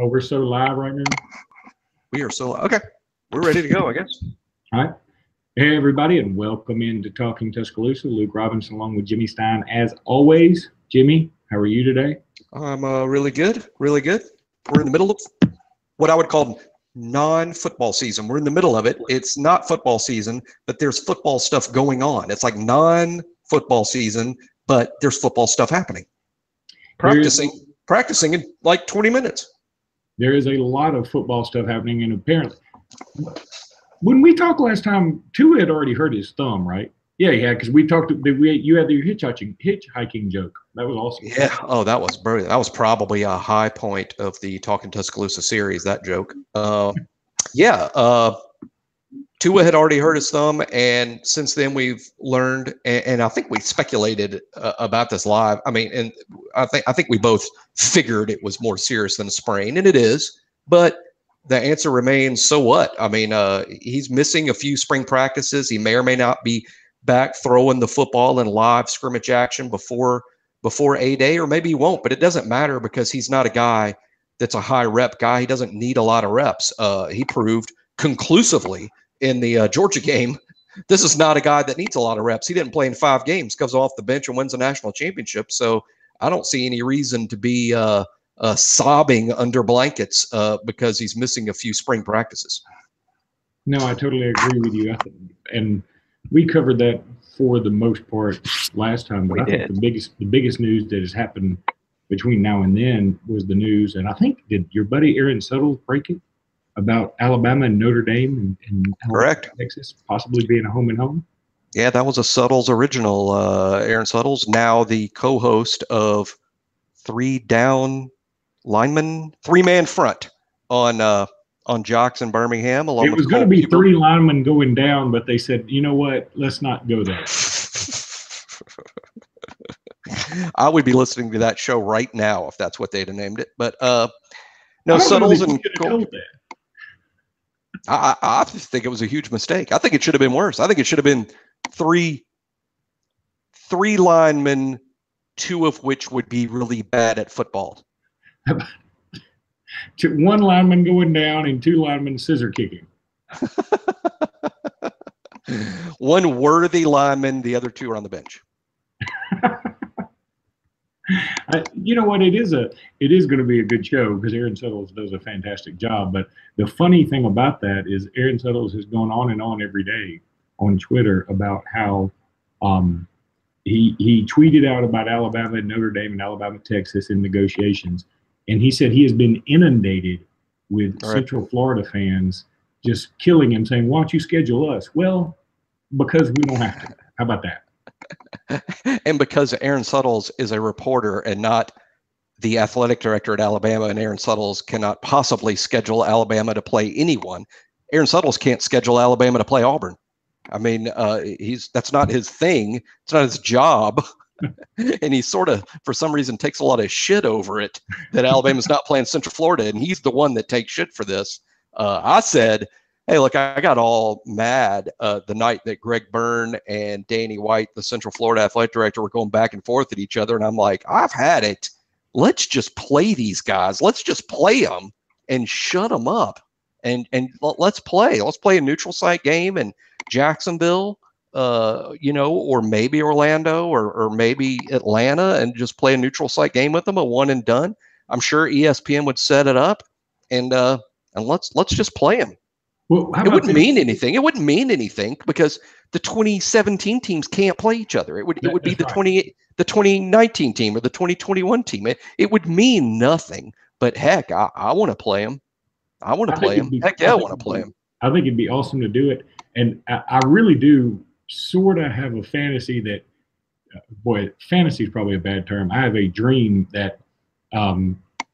Oh, we're so live right now. We are so okay. We're ready to go, I guess. All right. Hey, everybody, and welcome into Talking Tuscaloosa. Luke Robinson along with Jimmy Stein. As always, Jimmy, how are you today? I'm really good. Really good. We're in the middle of what I would call non-football season. We're in the middle of it. It's not football season, but there's football stuff going on. It's like non-football season, but there's football stuff happening. Practicing in like 20 minutes. There is a lot of football stuff happening, and apparently, when we talked last time, Tua had already hurt his thumb, right? Yeah, because we talked. You had your hitchhiking joke. That was awesome. Yeah. Oh, that was brilliant. That was probably a high point of the Talking Tuscaloosa series. That joke. Tua had already hurt his thumb, and since then we've learned, and I think we speculated about this live. I mean, and I think we both figured it was more serious than a sprain, and it is. But the answer remains: so what? I mean, he's missing a few spring practices. He may or may not be back throwing the football in live scrimmage action before A-Day, or maybe he won't. But it doesn't matter because he's not a guy that's a high rep guy. He doesn't need a lot of reps. He proved conclusively in the Georgia game, this is not a guy that needs a lot of reps. He didn't play in 5 games, comes off the bench and wins a national championship. So I don't see any reason to be sobbing under blankets because he's missing a few spring practices. No, I totally agree with you. And we covered that for the most part last time. But I think the biggest news that has happened between now and then was the news. And I think, did your buddy Aaron Suttles break it? About Alabama and Notre Dame and correct, Texas possibly being a home and home. Yeah, that was a Suttles original. Aaron Suttles, now the co-host of 3 Down Linemen, 3-man front on Jocks in Birmingham. It was going to be 3 linemen going down, but they said, you know what? Let's not go there. I would be listening to that show right now if that's what they'd have named it. But no, Suttles and I think it was a huge mistake. I think it should have been worse. I think it should have been three linemen, 2 of which would be really bad at football. 1 lineman going down and 2 linemen scissor kicking. 1 worthy lineman, the other 2 are on the bench. You know what? It is going to be a good show because Aaron Suttles does a fantastic job. But the funny thing about that is Aaron Suttles has gone on and on every day on Twitter about how he tweeted out about Alabama and Notre Dame and Alabama, Texas in negotiations. And he said he has been inundated with Central Florida fans just killing him, saying, why don't you schedule us? Well, because we don't have to. How about that? And because Aaron Suttles is a reporter and not the athletic director at Alabama, and Aaron Suttles cannot possibly schedule Alabama to play anyone. Aaron Suttles can't schedule Alabama to play Auburn. I mean, that's not his thing. It's not his job. And he sort of, for some reason, takes a lot of shit over it that Alabama's not playing Central Florida, and he's the one that takes shit for this. I said, hey, look, I got all mad the night that Greg Byrne and Danny White, the Central Florida athletic director, were going back and forth at each other. And I'm like, I've had it. Let's just play these guys. Let's just play them and shut them up. And let's play. Let's play a neutral site game in Jacksonville, or maybe Orlando or maybe Atlanta, and just play a neutral site game with them, a one and done. I'm sure ESPN would set it up, and let's just play them. Well, it wouldn't mean anything. It wouldn't mean anything because the 2017 teams can't play each other. It would be the 2019 team or the 2021 team. It would mean nothing. But heck, I want to play them. I want to play them. Heck yeah, I want to play them. I think it'd be awesome to do it. And I really do sort of have a fantasy that, fantasy is probably a bad term. I have a dream that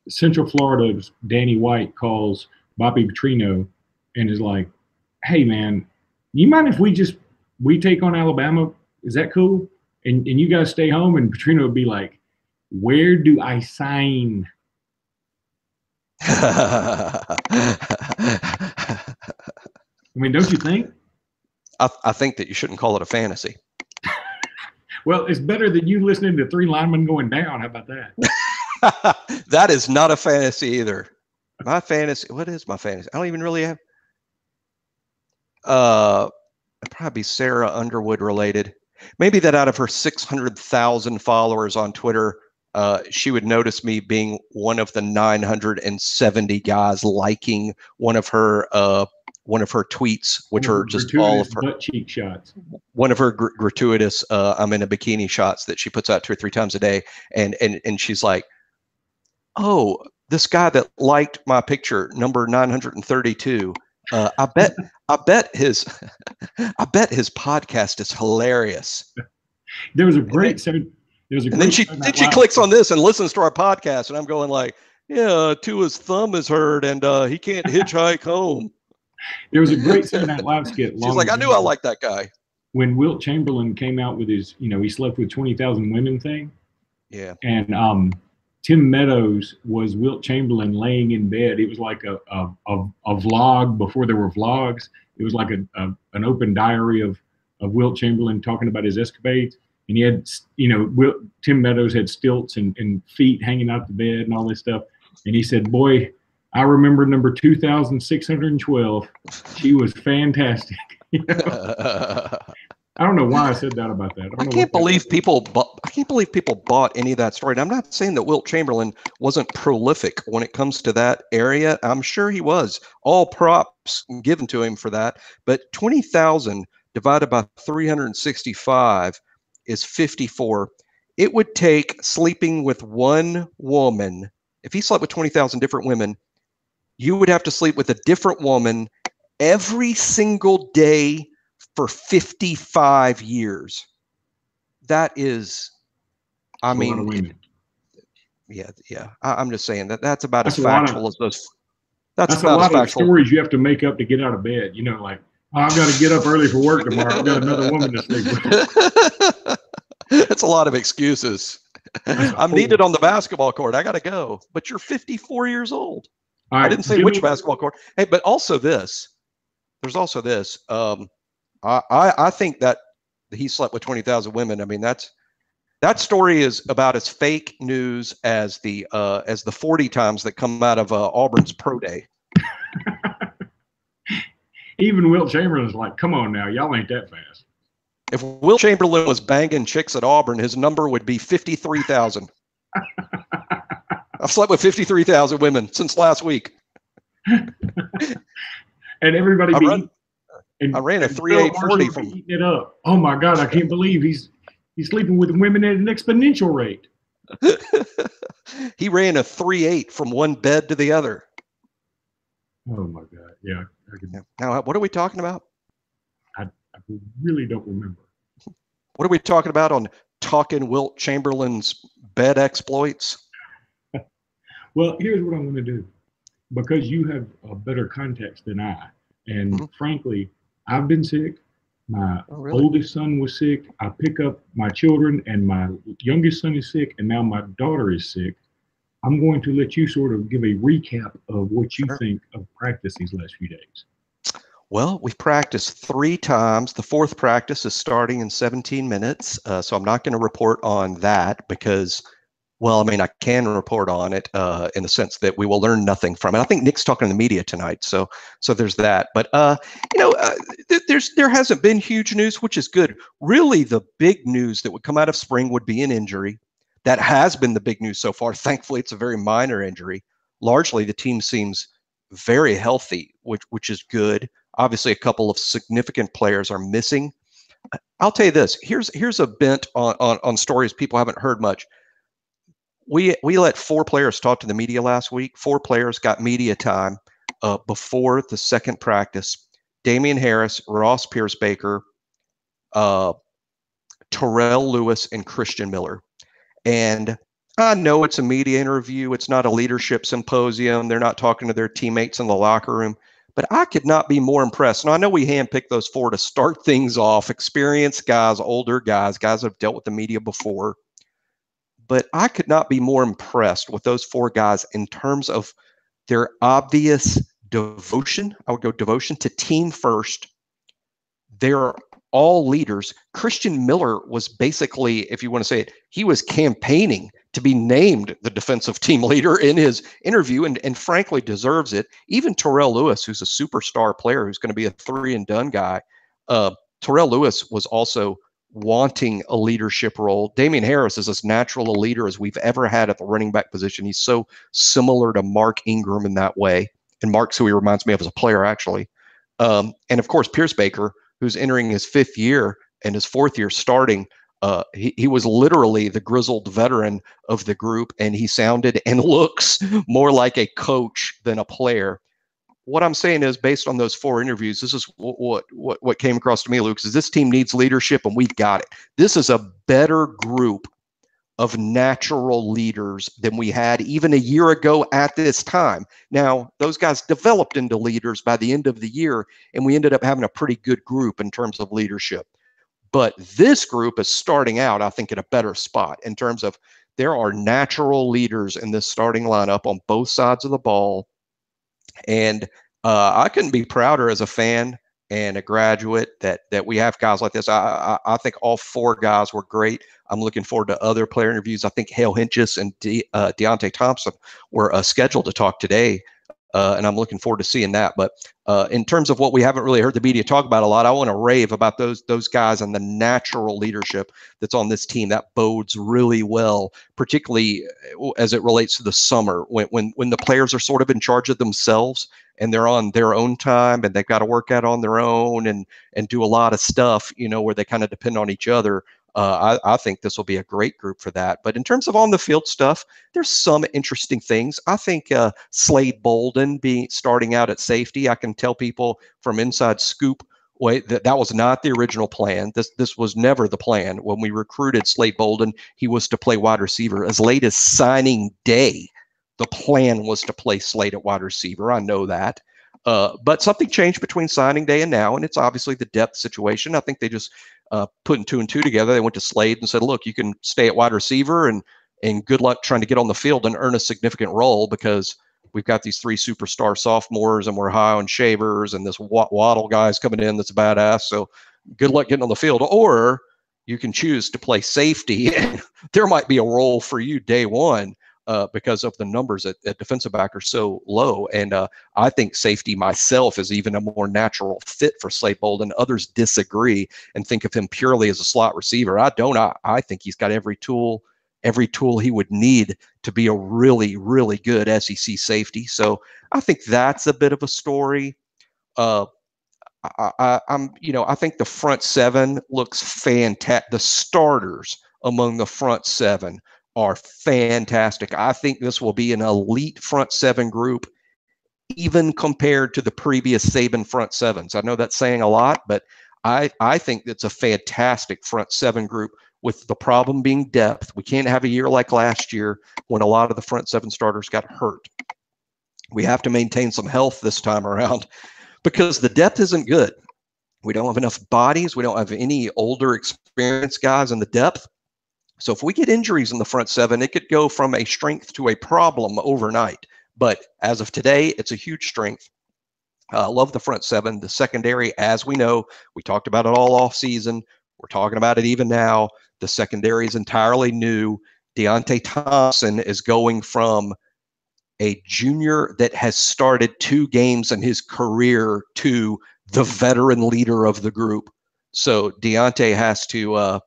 Central Florida's Danny White calls Bobby Petrino and is like, hey, man, you mind if we take on Alabama? Is that cool? And you guys stay home? And Petrino would be like, where do I sign? I mean, don't you think? I think that you shouldn't call it a fantasy. Well, it's better than you listening to 3 linemen going down. How about that? That is not a fantasy either. My fantasy. What is my fantasy? I don't even really have. It'd probably be Sarah Underwood related. Maybe that out of her 600,000 followers on Twitter, she would notice me being one of the 970 guys liking one of her tweets, which are just all of her butt cheek shots. One of her gratuitous I'm in a bikini shots that she puts out 2 or 3 times a day, and she's like, oh, this guy that liked my picture, number 932. I bet his podcast is hilarious. There was a great and then she clicks on this and listens to our podcast, and I'm going like, yeah, Tua's thumb is hurt and he can't hitchhike home. There was a great Saturday Night Live skit. She's like, I knew I liked that guy. When Wilt Chamberlain came out with his, he slept with 20,000 women thing. Yeah. And Tim Meadows was Wilt Chamberlain laying in bed. It was like a vlog before there were vlogs. It was like an open diary of Wilt Chamberlain talking about his escapades. And he had, Tim Meadows had stilts and feet hanging out the bed and all this stuff. And he said, boy, I remember number 2,612. She was fantastic. I don't know why I said that about that. I can't believe people bought any of that story. And I'm not saying that Wilt Chamberlain wasn't prolific when it comes to that area. I'm sure he was. All props given to him for that. But 20,000 divided by 365 is 54. It would take sleeping with one woman. If he slept with 20,000 different women, you would have to sleep with a different woman every single day for 55 years. That is, I mean, yeah. I'm just saying that's about as factual as those. That's a lot of stories you have to make up to get out of bed. Like, oh, I've got to get up early for work tomorrow. I've got another woman to sleep with. That's a lot of excuses. I'm needed on the basketball court. I got to go. But you're 54 years old. I didn't say which basketball court. Hey, but also this. There's also this. I think that he slept with 20,000 women. I mean, that story is about as fake news as the 40 times that come out of Auburn's pro day. Even Wilt Chamberlain's like, come on now, y'all ain't that fast. If Wilt Chamberlain was banging chicks at Auburn, his number would be 53,000. I've slept with 53,000 women since last week. And everybody I ran a 3.840 from eating it up. Oh my God, I can't believe he's sleeping with women at an exponential rate. He ran a 3.8 from one bed to the other. Oh my God, yeah. Now, what are we talking about? I really don't remember. What are we talking about on Talking Wilt Chamberlain's bed exploits? Well, here's what I'm going to do. Because you have a better context than I, and frankly, I've been sick. My oldest son was sick. I pick up my children, and my youngest son is sick, and now my daughter is sick. I'm going to let you sort of give a recap of what you think of practice these last few days. Well, we've practiced 3 times. The 4th practice is starting in 17 minutes. So I'm not going to report on that because, well, I mean, I can report on it in the sense that we will learn nothing from it. I think Nick's talking to the media tonight. So there's that. But, there hasn't been huge news, which is good. Really, the big news that would come out of spring would be an injury. That has been the big news so far. Thankfully, it's a very minor injury. Largely, the team seems very healthy, which is good. Obviously, a couple of significant players are missing. I'll tell you this. Here's a bent on stories people haven't heard much. We let 4 players talk to the media last week. 4 players got media time before the second practice. Damian Harris, Ross Pierce-Baker, Terrell Lewis, and Christian Miller. And I know it's a media interview. It's not a leadership symposium. They're not talking to their teammates in the locker room. But I could not be more impressed. Now, I know we handpicked those 4 to start things off. Experienced guys, older guys that have dealt with the media before. But I could not be more impressed with those 4 guys in terms of their obvious devotion. I would go devotion to team first. Their all leaders. Christian Miller was basically, if you want to say it, he was campaigning to be named the defensive team leader in his interview, and frankly deserves it. Even Terrell Lewis, who's a superstar player, who's going to be a 3-and-done guy, Terrell Lewis was also wanting a leadership role. Damian Harris is as natural a leader as we've ever had at the running back position. He's so similar to Mark Ingram in that way. And Mark's who he reminds me of as a player, actually. And of course, Pierce Baker, who's entering his 5th year and his 4th year starting. He was literally the grizzled veteran of the group, and he sounded and looks more like a coach than a player. What I'm saying is, based on those 4 interviews, this is what came across to me, Luke, is this team needs leadership, and we've got it. This is a better group of natural leaders than we had even a year ago at this time. Now, those guys developed into leaders by the end of the year, and we ended up having a pretty good group in terms of leadership. But this group is starting out, I think, in a better spot in terms of there are natural leaders in this starting lineup on both sides of the ball. And I couldn't be prouder as a fan and a graduate that we have guys like this. I think all 4 guys were great. I'm looking forward to other player interviews. I think Hale Hinchis and Deontay Thompson were scheduled to talk today, and I'm looking forward to seeing that. But in terms of what we haven't really heard the media talk about a lot, I want to rave about those guys and the natural leadership that's on this team. That bodes really well, particularly as it relates to the summer when the players are sort of in charge of themselves and they're on their own time and they've got to work out on their own and do a lot of stuff, where they kind of depend on each other. I think this will be a great group for that. But in terms of on the field stuff, there's some interesting things. I think Slade Bolden starting out at safety. I can tell people from inside scoop that was not the original plan. This was never the plan. When we recruited Slade Bolden, he was to play wide receiver. As late as signing day, the plan was to play Slade at wide receiver. I know that. But something changed between signing day and now, and it's obviously the depth situation. I think they just putting 2 and 2 together. They went to Slade and said, look, you can stay at wide receiver and good luck trying to get on the field and earn a significant role, because we've got these 3 superstar sophomores and we're high on Shavers and this Waddle guy's coming in that's badass. So good luck getting on the field. Or you can choose to play safety. There might be a role for you day one. Because of the numbers at defensive back are so low. And I think safety myself is even a more natural fit for Slade Bolden. Others disagree and think of him purely as a slot receiver. I don't. I think he's got every tool he would need to be a really, really good SEC safety. So I think that's a bit of a story. I think the front 7 looks fantastic. The starters among the front 7 are fantastic. I think this will be an elite front 7 group, even compared to the previous Saban front 7s. I know that's saying a lot, but I think it's a fantastic front 7 group, with the problem being depth. We can't have a year like last year when a lot of the front 7 starters got hurt. We have to maintain some health this time around because the depth isn't good. We don't have enough bodies. We don't have any older, experienced guys in the depth. So if we get injuries in the front 7, it could go from a strength to a problem overnight. But as of today, it's a huge strength. I love the front 7. The secondary, as we know, we talked about it all off season. We're talking about it even now. The secondary is entirely new. Deontay Thompson is going from a junior that has started 2 games in his career to the veteran leader of the group. So Deontay has to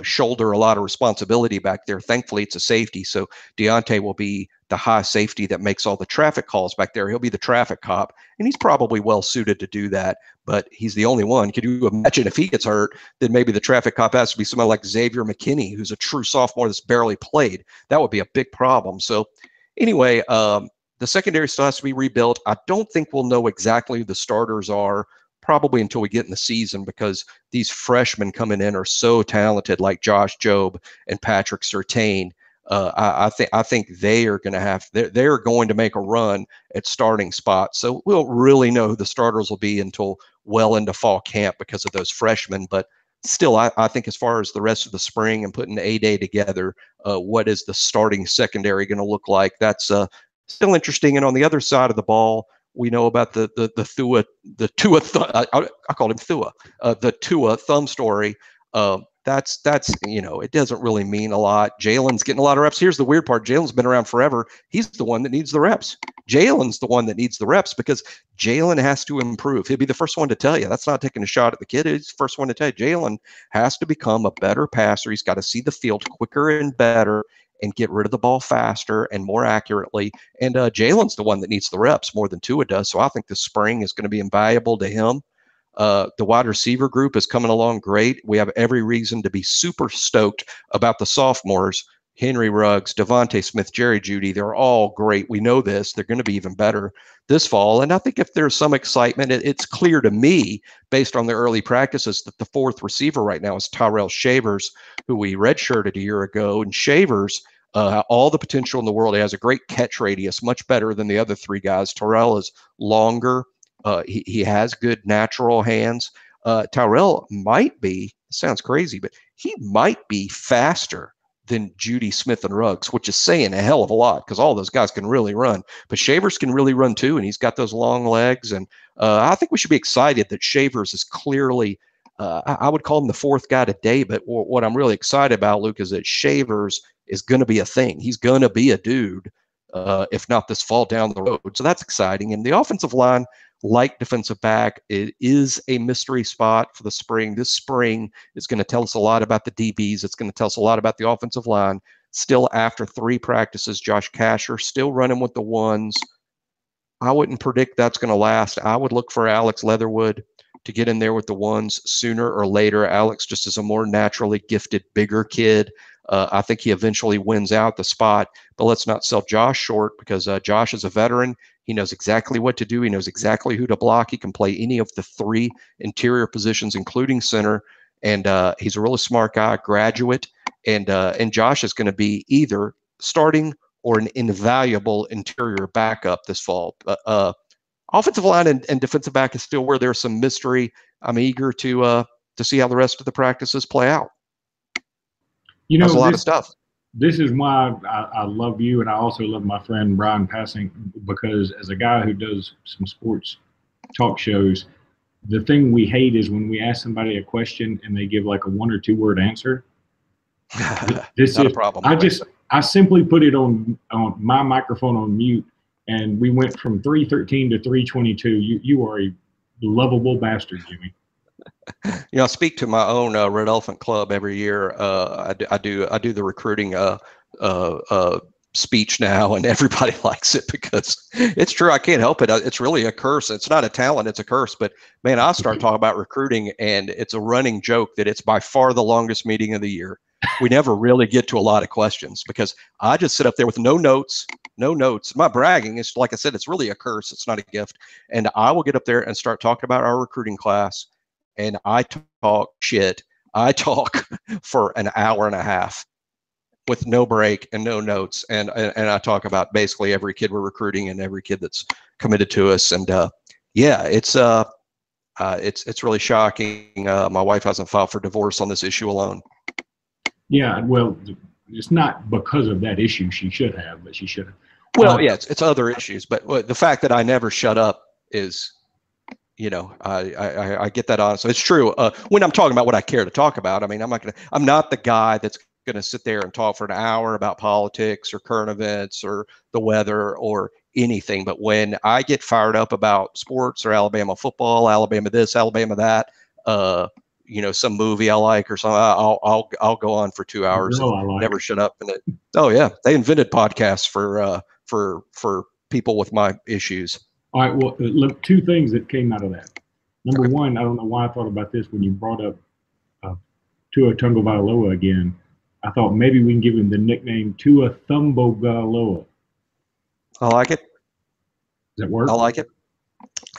shoulder a lot of responsibility back there. Thankfully, it's a safety. So Deontay will be the high safety that makes all the traffic calls back there. He'll be the traffic cop, and he's probably well suited to do that, but he's the only one. Could you imagine if he gets hurt, then maybe the traffic cop has to be somebody like Xavier McKinney, who's a true sophomore that's barely played. That would be a big problem. So anyway, the secondary still has to be rebuilt. I don't think we'll know exactly who the starters are probably until we get in the season, because these freshmen coming in are so talented, like Josh Jobe and Patrick Surtain. I think they are going to have, they're going to make a run at starting spots. So we'll really know who the starters will be until well into fall camp because of those freshmen. But still, I think as far as the rest of the spring and putting the A-Day together, what is the starting secondary going to look like? That's still interesting. And on the other side of the ball, We know about the Tua. I called him Thua. The Tua thumb story. That's it doesn't really mean a lot. Jalen's getting a lot of reps. Here's the weird part. Jalen's been around forever. He's the one that needs the reps. Jalen's the one that needs the reps because Jalen has to improve. He'll be the first one to tell you. That's not taking a shot at the kid. He's the first one to tell you. Jalen has to become a better passer. He's got to see the field quicker and better and get rid of the ball faster and more accurately. And Jalen's the one that needs the reps more than Tua does. So I think the spring is going to be invaluable to him. The wide receiver group is coming along great. We have every reason to be super stoked about the sophomores. Henry Ruggs, Devontae Smith, Jerry Jeudy, they're all great. We know this. They're going to be even better this fall. And I think if there's some excitement, it's clear to me, based on the early practices, that the fourth receiver right now is Tyrell Shavers, who we redshirted a year ago. And Shavers, all the potential in the world. He has a great catch radius, much better than the other three guys. Tyrell is longer. He has good natural hands. Tyrell might be, sounds crazy, but he might be faster than Jeudy, Smith, and Ruggs, which is saying a hell of a lot because all those guys can really run. But Shavers can really run too, and he's got those long legs. And I think we should be excited that Shavers is clearly, I would call him the fourth guy today, but what I'm really excited about, Luke, is that Shavers is going to be a thing. He's going to be a dude, if not this fall down the road. So that's exciting. And the offensive line, like defensive back, it is a mystery spot for the spring. This spring is going to tell us a lot about the DBs. It's going to tell us a lot about the offensive line. Still, after 3 practices, Josh Casher still running with the ones. I wouldn't predict that's going to last. I would look for Alex Leatherwood to get in there with the ones sooner or later. Alex just is a more naturally gifted, bigger kid. I think he eventually wins out the spot, but let's not sell Josh short because Josh is a veteran. He knows exactly what to do. He knows exactly who to block. He can play any of the 3 interior positions, including center. And he's a really smart guy, graduate. And Josh is going to be either starting or an invaluable interior backup this fall. Offensive line and defensive back is still where there's some mystery. I'm eager to see how the rest of the practices play out. There's a lot of stuff. This is why I love you, and I also love my friend Brian Passing, because as a guy who does some sports talk shows, the thing we hate is when we ask somebody a question and they give like a 1 or 2 word answer. This Not is a problem. I simply put it on my microphone on mute, and we went from 313 to 322. You are a lovable bastard, Jimmy. I speak to my own Red Elephant Club every year. I do the recruiting speech now, and everybody likes it because it's true. I can't help it. It's really a curse. It's not a talent, it's a curse. But man, I start talking about recruiting, and it's a running joke that it's by far the longest meeting of the year. We never really get to a lot of questions because I just sit up there with no notes. My bragging is, like I said, it's really a curse. It's not a gift. And I will get up there and start talking about our recruiting class. And I talk shit. I talk for an hour and a half with no break and no notes. And I talk about basically every kid we're recruiting and every kid that's committed to us. And it's really shocking. My wife hasn't filed for divorce on this issue alone. Yeah, well, it's not because of that issue. She should have, but she should have. Well, yeah, it's other issues. But the fact that I never shut up is, I get that honestly. It's true. When I'm talking about what I care to talk about, I mean, I'm not the guy that's going to sit there and talk for an hour about politics or current events or the weather or anything. But when I get fired up about sports or Alabama football, Alabama this, Alabama that, some movie I like or something, I'll go on for 2 hours and never shut up. And oh yeah, they invented podcasts for people with my issues. All right. Well, look, 2 things that came out of that. Number one, I don't know why I thought about this when you brought up Tua Tagovailoa again. I thought maybe we can give him the nickname Tua Thumbogaloa. I like it. Does that work? I like it.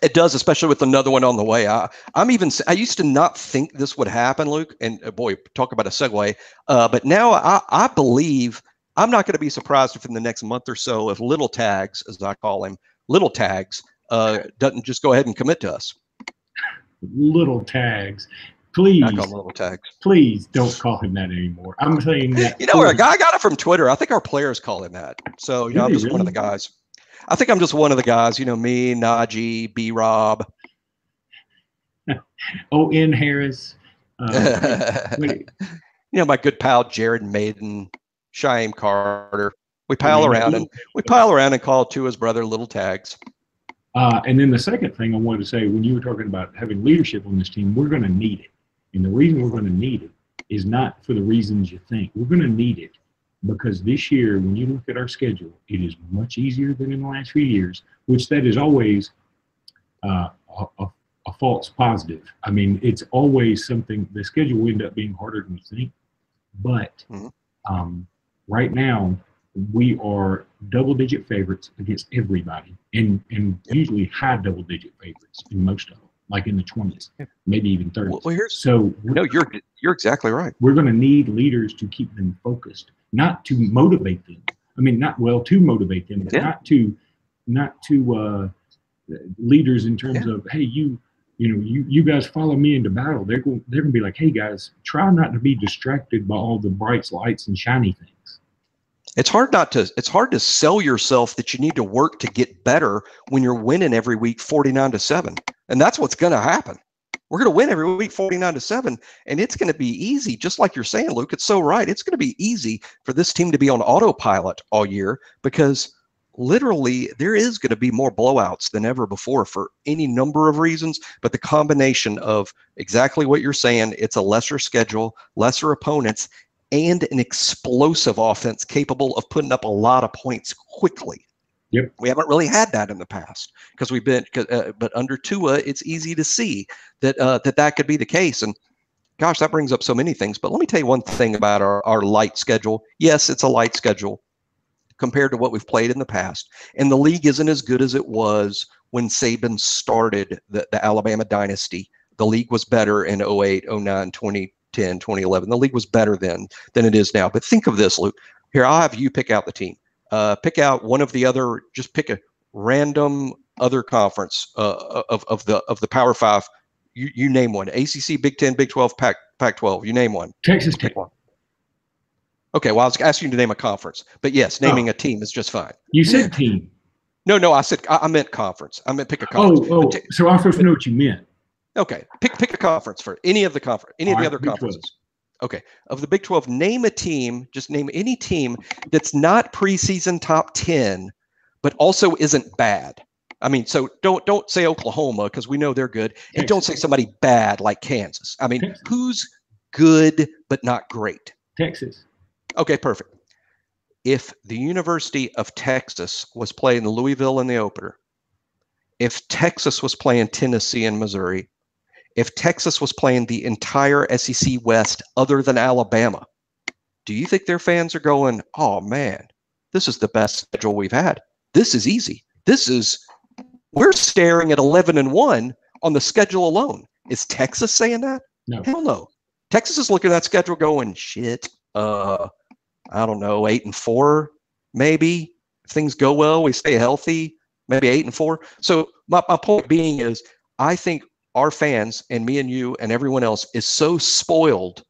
It does, especially with another one on the way. I used to not think this would happen, Luke. And boy, talk about a segue. But now I believe I'm not going to be surprised if in the next month or so, if Little Tags, as I call him, Little Tags, doesn't just go ahead and commit to us. Little Tags. Please, I call him Little Tags. Please don't call him that anymore. I'm saying that. A guy got it from Twitter. I think our players call him that. So, I'm just one of the guys. I think I'm just one of the guys, me, Najee, B-Rob. O.N. Harris. My good pal, Jared Maiden, Shyam Carter. We pile around and call Tua's brother little tags. And then the second thing I wanted to say, when you were talking about having leadership on this team, we're going to need it. And the reason we're going to need it is not for the reasons you think. We're going to need it because this year, when you look at our schedule, it is much easier than in the last few years, which that is always a false positive. I mean, it's always something, the schedule will end up being harder than you think. But right now, we are double-digit favorites against everybody, and usually high double-digit favorites in most of them, like in the 20s, maybe even 30s. Well, you're exactly right. We're going to need leaders to keep them focused, not to motivate them. I mean, to motivate them, but not to leaders in terms of, hey, you guys follow me into battle. They're going to be like, hey guys, try not to be distracted by all the bright lights and shiny things. It's hard to sell yourself that you need to work to get better when you're winning every week 49-7. And that's what's going to happen. We're going to win every week 49-7, and it's going to be easy, just like you're saying, Luke. It's so right. It's going to be easy for this team to be on autopilot all year because literally there is going to be more blowouts than ever before for any number of reasons. But the combination of exactly what you're saying, it's a lesser schedule, lesser opponents, and an explosive offense capable of putting up a lot of points quickly. Yep. We haven't really had that in the past because but under Tua, it's easy to see that could be the case. And gosh, that brings up so many things. But let me tell you one thing about our light schedule. Yes, it's a light schedule compared to what we've played in the past. And the league isn't as good as it was when Saban started the Alabama dynasty. The league was better in 08, 09, 2010, 2011. The league was better then than it is now. But think of this, Luke. Here, I'll have you pick out the team. Pick out one of the other, just pick a random other conference of the Power Five. You name one. ACC, Big 10, Big 12, Pac-12. You name one. Texas Tech. Pick one. Okay, well, I was asking you to name a conference. But yes, naming a team is just fine. You said team. No, I said I meant conference. I meant pick a conference. So I'm supposed to know what you meant. Okay, pick a conference for any of the other conferences. Okay, of the Big 12, name a team, just name any team that's not preseason top 10, but also isn't bad. I mean, so don't say Oklahoma because we know they're good, and don't say somebody bad like Kansas. I mean, who's good but not great? Texas. Okay, perfect. If the University of Texas was playing Louisville in the opener, if Texas was playing Tennessee and Missouri, if Texas was playing the entire SEC West other than Alabama, do you think their fans are going, oh man, this is the best schedule we've had? This is easy. We're staring at 11-1 on the schedule alone. Is Texas saying that? No. Hell no. Texas is looking at that schedule going, shit, I don't know, 8-4, maybe. If things go well, we stay healthy, maybe 8-4. So my point being is, I think our fans and me and you and everyone else is so spoiled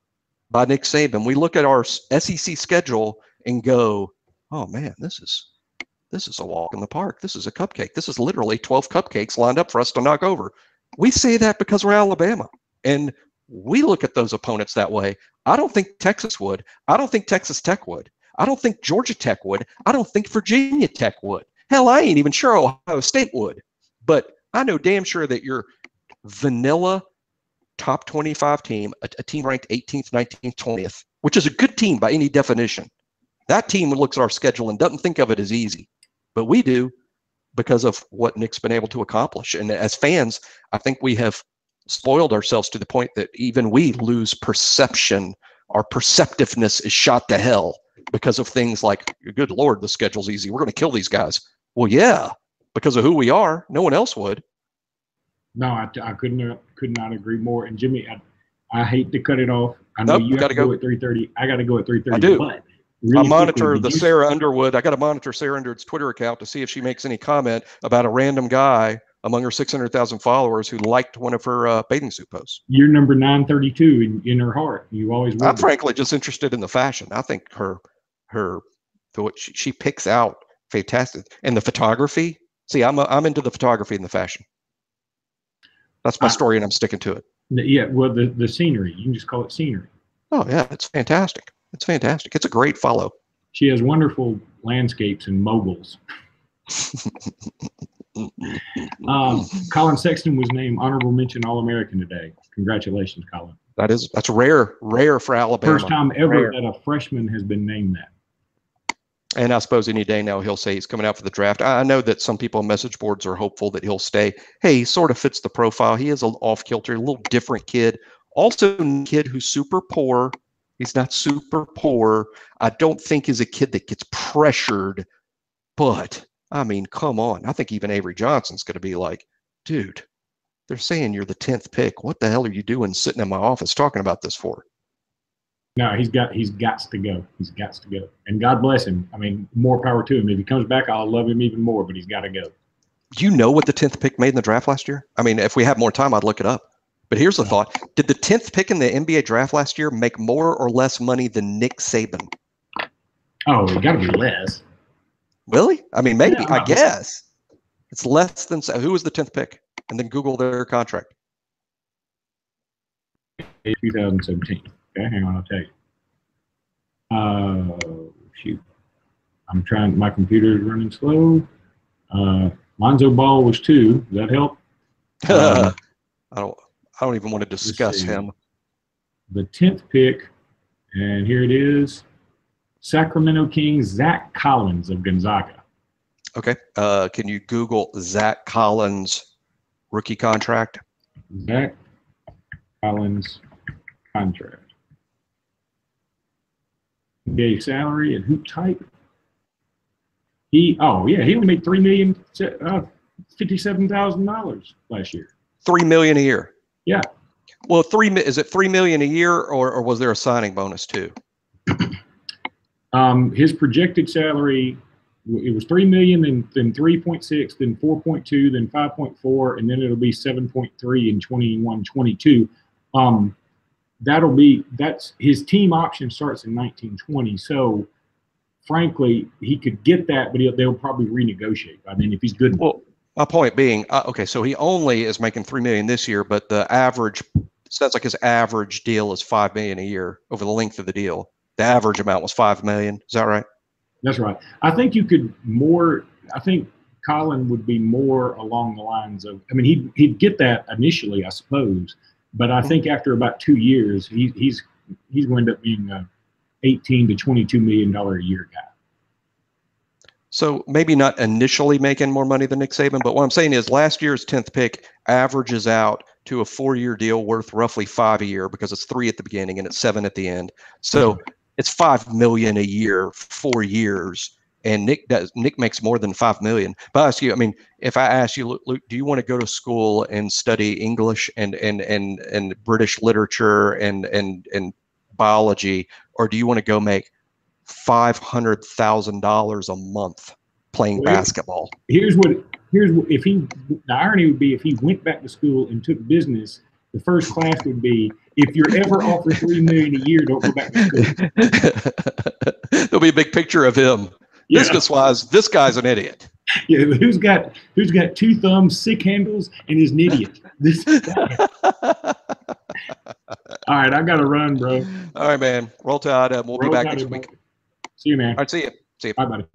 by Nick Saban. We look at our SEC schedule and go, oh man, this is a walk in the park. This is a cupcake. This is literally 12 cupcakes lined up for us to knock over. We say that because we're Alabama. And we look at those opponents that way. I don't think Texas would. I don't think Texas Tech would. I don't think Georgia Tech would. I don't think Virginia Tech would. Hell, I ain't even sure Ohio State would. But I know damn sure that your vanilla top 25 team, a team ranked 18th, 19th, 20th, which is a good team by any definition, that team looks at our schedule and doesn't think of it as easy. But we do because of what Nick's been able to accomplish. And as fans, I think we have spoiled ourselves to the point that even we lose perception. Our perceptiveness is shot to hell because of things like, good Lord, the schedule's easy. We're going to kill these guys. Well, yeah, because of who we are. No one else would. No, I could not agree more. And Jimmy, I hate to cut it off. I know you got to go at 3:30. I got to go at 3:30. I do. But really I monitor the Sarah Underwood. I got to monitor Sarah Underwood's Twitter account to see if she makes any comment about a random guy among her 600,000 followers who liked one of her bathing suit posts. You're number 932 in her heart. You always will. I'm frankly just interested in the fashion. I think what she picks out fantastic. And the photography. See, I'm into the photography and the fashion. That's my story, and I'm sticking to it. Yeah, well, the scenery. You can just call it scenery. Oh yeah, it's fantastic. It's fantastic. It's a great follow. She has wonderful landscapes and moguls. Colin Sexton was named honorable mention All-American today. Congratulations, Colin. That's rare for Alabama. First time ever that a freshman has been named that. And I suppose any day now he'll say he's coming out for the draft. I know that some people on message boards are hopeful that he'll stay. Hey, he sort of fits the profile. He is an off-kilter, a little different kid. Also a kid who's super poor. He's not super poor. I don't think he's a kid that gets pressured. But, I mean, come on. I think even Avery Johnson's going to be like, dude, they're saying you're the 10th pick. What the hell are you doing sitting in my office talking about this for? No, he's got to go. He's got to go. And God bless him. I mean, more power to him. If he comes back, I'll love him even more, but he's got to go. Do you know what the 10th pick made in the draft last year? I mean, if we had more time, I'd look it up. But here's the thought. Did the 10th pick in the NBA draft last year make more or less money than Nick Saban? Oh, it got to be less. Really? I mean, maybe. Yeah, I guess. It's less than – who was the 10th pick? And then Google their contract. 2017. Okay, hang on, I'll tell you. Shoot. I'm trying, my computer is running slow. Lonzo Ball was 2. Does that help? I don't even want to discuss him. The 10th pick, and here it is. Sacramento Kings, Zach Collins of Gonzaga. Okay. Can you Google Zach Collins rookie contract? Zach Collins contract. NBA salary and hoop type. He only made $3,057,000 last year. $3 million a year. Yeah. Well, is it $3 million a year, or was there a signing bonus too? His projected salary, it was $3 million, then 3.6, then 4.2, then 5.4, and then it'll be 7.3 in 21-22. That's his team option starts in 1920. So, frankly, he could get that, but they'll probably renegotiate by then if he's good. Well, my point being, okay, so he only is making $3 million this year, but the average sounds like his average deal is $5 million a year over the length of the deal. The average amount was $5 million. Is that right? That's right. I think you could more. I think Colin would be more along the lines of. I mean, he'd get that initially, I suppose. But I think after about 2 years, he's going to end up being a $18 to $22 million a year guy. So maybe not initially making more money than Nick Saban, but what I'm saying is last year's 10th pick averages out to a 4-year deal worth roughly $5 a year because it's 3 at the beginning and it's 7 at the end. So it's $5 million a year, 4 years. And Nick makes more than $5 million. But I ask you, I mean, if I ask you, Luke, do you want to go to school and study English and British literature and biology, or do you want to go make $500,000 a month playing basketball? The irony would be if he went back to school and took business, the first class would be, if you're ever offered $3 million a year, don't go back to school. There'll be a big picture of him. Yeah. Business-wise, this guy's an idiot. Yeah, who's got 2 thumbs, 6 handles, and is an idiot? This guy. All right, I got to run, bro. All right, man. Roll Tide. We'll be back next week. See you, man. All right, see you. Bye, buddy.